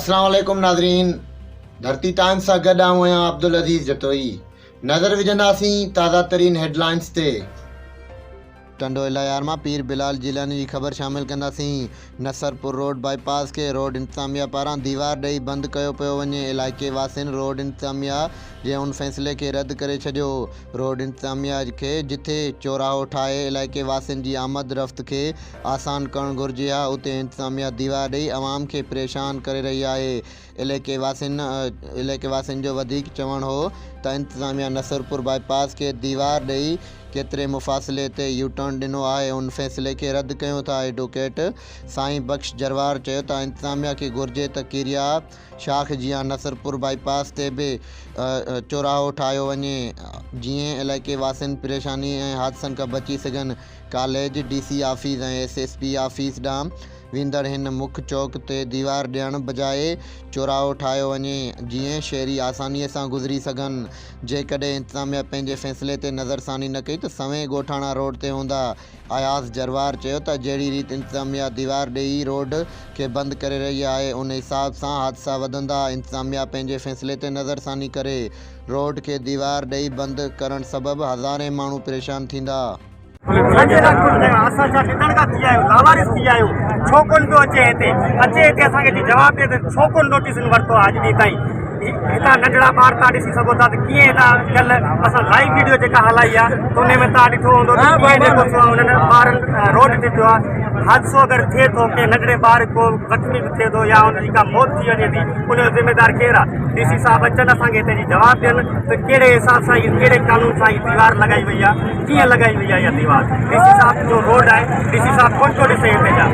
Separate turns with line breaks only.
अस्सलाम वालेकुम नाज़रीन। धरती टाइम्स सां गॾु आहियां अब्दुल अज़ीज़ जतोई। नज़र विझंदासीं ताज़ा तरीन हेडलाइंस ते। टंडो इलायार मां पीर बिलाल जिलानी जी ख़बर शामिल कंदासीं। नसरपुर रोड बाईपास के रोड इंतज़ामिया पारां दीवार ॾेई बंदि कयो पियो वञे। इलाइक़े वासियुनि रोड इंतज़ामिया जे उन फ़ैसिले खे रद्द करे छॾियो। रोड इंतज़ामिया खे जिथे चौराहो ठाहे इलाइक़े वासियुनि जी आमद रफ़्त खे आसान करणु घुरिजे हा, उते इंतज़ामिया दीवार ॾेई आवाम खे परेशान करे रही आहे। इलाइक़े वासियुनि जो वधीक चवणु हो त इंतज़ामिया नसरपुर बाईपास के दीवार ॾेई केतिरे मुफ़ासिले ते यू टर्न ॾिनो आहे। उन फ़ैसिले खे रद्द कयूं था। एडवोकेट साईं बख़्श जरवार चयो त इंतज़ामिया खे घुरिजे त किरिया शाख जियां नसरपुर बाईपास ते बि चौराहो ठाहियो वञे, जीअं इलाइक़े वासियुनि परेशानी ऐं हादसनि खां बची सघनि। कॉलेज DC ऑफिस ऐं SSP ऑफिस ॾांहुं वेंदड़ हिन मुख्य चौक ते दीवार ॾियण बजाए चौराहो ठाहियो वञे, जीअं शहरी आसानीअ सां गुज़री सघनि। जेकॾहिं इंतज़ामिया पंहिंजे फ़ैसिले ते नज़रसानी न कई त सवें ॻोठाणा रोड ते हूंदा। अयाज़ जरवार चयो त जहिड़ी रीति इंतज़ामिया दीवार ॾेई रोड खे बंदि करे रही आहे, उन हिसाब सां हादसा वधंदा। इंतज़ामिया पंहिंजे फ़ैसिले ते नज़रसानी करे रोड खे दीवार ॾेई बंदि करण सबबि हज़ारे माण्हू परेशान थींदा।
असां छा ॾिसण खां थी आहियूं, लावारिस थी आहियूं। छो कोन थो अचे हिते असांखे जवाब ॾिए त छो कोन नोटिस वरितो आहे अॼु ॾींहं ताईं। हितां नंढड़ा ॿार तव्हां ॾिसी सघो था त कीअं हितां कल्ह असां लाइव वीडियो जेका हलाई आहे त उन में तव्हां ॾिठो हूंदो त कीअं जेको उन्हनि ॿारनि रोड ते थियो आहे। हादसो अगरि थिए थो कंहिं नंढड़े ॿार को ज़ख़्मी बि थिए थो या उनजी का मौत थी वञे थी, उनजो ज़िम्मेदार केरु आहे? DC साहब अचनि असांखे हिते जी जवाब ॾियनि त कहिड़े हिसाब सां कहिड़े कानून सां हीअ दीवार लॻाई वई आहे, कीअं लॻाई वई आहे इहा दीवार। DC साहब जो रोड आहे, DC साहब कोन थो ॾिसे हिते जा।